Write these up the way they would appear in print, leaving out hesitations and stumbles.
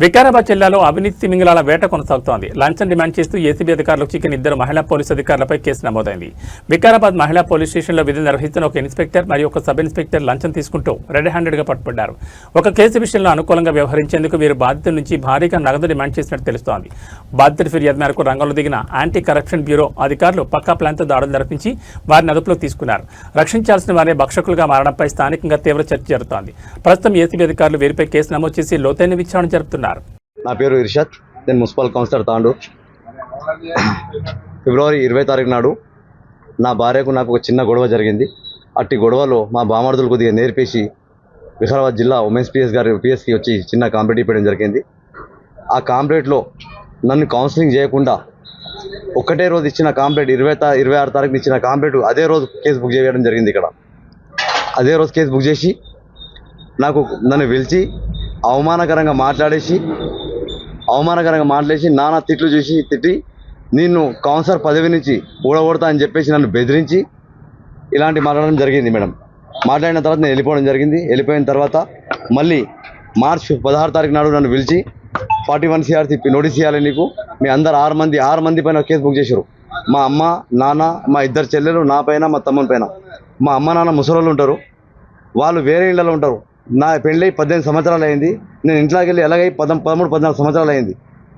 వికారాబాద్ జిల్లాలో అవినీతి తిమింగలాల వేట కొనసాగుతోంది. లంచం డిమాండ్ చేస్తూ ఏసీబీ అధికారులకు చిక్కిన ఇద్దరు మహిళా పోలీసు అధికారులపై కేసు నమోదైంది. వికారాబాద్ మహిళా పోలీస్ స్టేషన్లో విధులు నిర్వహిస్తున్న ఒక ఇన్స్పెక్టర్ మరియు ఒక సబ్ ఇన్స్పెక్టర్ లంచం తీసుకుంటూ రెడ్ హ్యాండెడ్గా పట్టుబడ్డారు. ఒక కేసు విషయంలో అనుకూలంగా వ్యవహరించేందుకు వీరు బాధితుల నుంచి భారీగా నగదు డిమాండ్ చేసినట్టు తెలుస్తోంది. బాధితుల ఫిర్యాదు మేరకు రంగంలో దిగిన యాంటీ కరప్షన్ బ్యూరో అధికారులు పక్కా ప్లాన్తో దాడులు జరిపించి వారిని అదుపులోకి తీసుకున్నారు. రక్షించాల్సిన వారే భక్షకులుగా మారడంపై స్థానికంగా తీవ్ర చర్చ జరుగుతోంది. ప్రస్తుతం ఏసీబీ అధికారులు వీరిపై కేసు నమోదు చేసి లోతైన విచారణ జరుపుతున్నారు. నా పేరు ఇర్షద్, నేను మున్సిపల్ కౌన్సిలర్ తాండూర్. ఫిబ్రవరి 20 తారీఖు నాడు నా భార్యకు నాకు ఒక చిన్న గొడవ జరిగింది. అట్టి గొడవలో మా బామర్దులు కొద్దిగా నేర్పేసి వికారాబాద్ జిల్లా ఉమెన్స్ పిఎస్కి వచ్చి చిన్న కాంప్లైంట్ ఇవ్వడం జరిగింది. ఆ కాంప్లైంట్లో నన్ను కౌన్సిలింగ్ చేయకుండా ఒక్కటే రోజు ఇచ్చిన కాంప్లైంట్ 26 తారీఖున ఇచ్చిన కాంప్లైంట్ అదే రోజు కేసు బుక్ చేయడం జరిగింది. ఇక్కడ అదే రోజు కేసు బుక్ చేసి నన్ను పిలిచి అవమానకరంగా మాట్లాడేసి నానా తిట్లు చూసి తిట్టి నిన్ను కౌన్సిలర్ పదవి నుంచి ఊడగొడతా అని చెప్పేసి నన్ను బెదిరించి ఇలాంటి మాట్లాడడం జరిగింది. మేడం మాట్లాడిన తర్వాత నేను వెళ్ళిపోయిన తర్వాత మళ్ళీ మార్చి 16 తారీఖు నాడు నన్ను పిలిచి 41 CRC నోటీస్ ఇవ్వాలి నీకు, మీ అందరు 6 మంది పైన కేసు బుక్ చేశారు. మా అమ్మ నాన్న, మా ఇద్దరు చెల్లెలు, నా పైన మా తమ్ముని పైన. మా అమ్మ నాన్న ముసలోళ్ళు ఉంటారు, వాళ్ళు వేరే ఇళ్లలో ఉంటారు. నా పెళ్ళి 18 సంవత్సరాలు అయింది. నేను ఇంట్లోకి వెళ్ళి ఎలాగై 13-14 సంవత్సరాలు అయింది.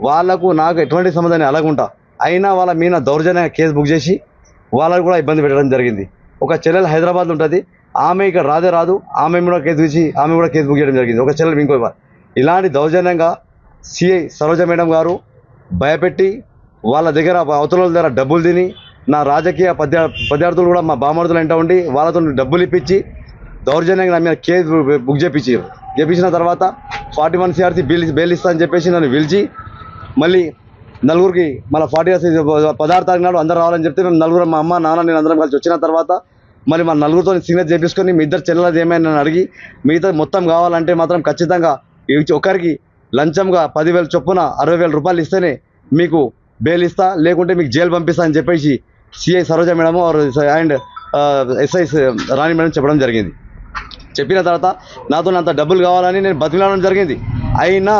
వాళ్ళకు నాకు ఎటువంటి సంబంధాన్ని అలాగుంటా అయినా వాళ్ళ మీద దౌర్జన్యంగా కేసు బుక్ చేసి వాళ్ళకు కూడా ఇబ్బంది పెట్టడం జరిగింది. ఒక చెల్లెలు హైదరాబాద్లో ఉంటుంది, ఆమె ఇక్కడ రాదు, ఆమె కూడా కేసు బుక్ చేయడం జరిగింది. ఒక చెల్లెలు ఇంకో ఇలాంటి దౌర్జన్యంగా సిఐ సరోజ మేడం గారు భయపెట్టి వాళ్ళ దగ్గర అవతల దగ్గర డబ్బులు తిని నా రాజకీయ పదార్థులు కూడా మా బామర్దులు వెంట ఉండి వాళ్ళతో డబ్బులు ఇప్పించి దౌర్జన్యంగా నా మీద కేసు బుక్ చేపించిన తర్వాత 41 CRC బెయిల్ ఇస్తా అని చెప్పేసి నన్ను పిలిచి మళ్ళీ నలుగురికి మళ్ళీ 16 తారీఖు నాడు అందరూ రావాలని చెప్తే మేము నలుగురు, మా అమ్మ నాన్న నేను అందరం కలిసి వచ్చిన తర్వాత మళ్ళీ మా నలుగురితో సిగ్నేచర్ చేపించుకొని మీ ఇద్దరు చెల్లెలది ఏమైనా నన్ను అడిగి మిగతా మొత్తం కావాలంటే మాత్రం ఖచ్చితంగా ఒకరికి లంచంగా 10,000 చొప్పున 60,000 రూపాయలు ఇస్తేనే మీకు బెయిల్ ఇస్తా, లేకుంటే మీకు జైలు పంపిస్తా అని చెప్పేసి CI Saroja madam and SI Rani madam చెప్పడం జరిగింది. చెప్పిన తర్వాత నాతో అంత డబ్బులు కావాలని నేను బతిలాడడం జరిగింది. అయినా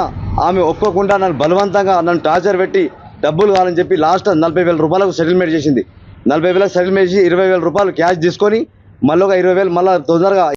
ఆమె ఒప్పుకోకుండా నన్ను బలవంతంగా నన్ను టార్చర్ పెట్టి డబ్బులు కావాలని చెప్పి లాస్ట్ 40,000 రూపాయలకు సెటిల్మెంట్ చేసింది. 40,000 సెటిల్మెంట్ చేసి 20,000 రూపాయలు క్యాష్ తీసుకొని మళ్ళీ ఒక 20,000 మళ్ళీ తొందరగా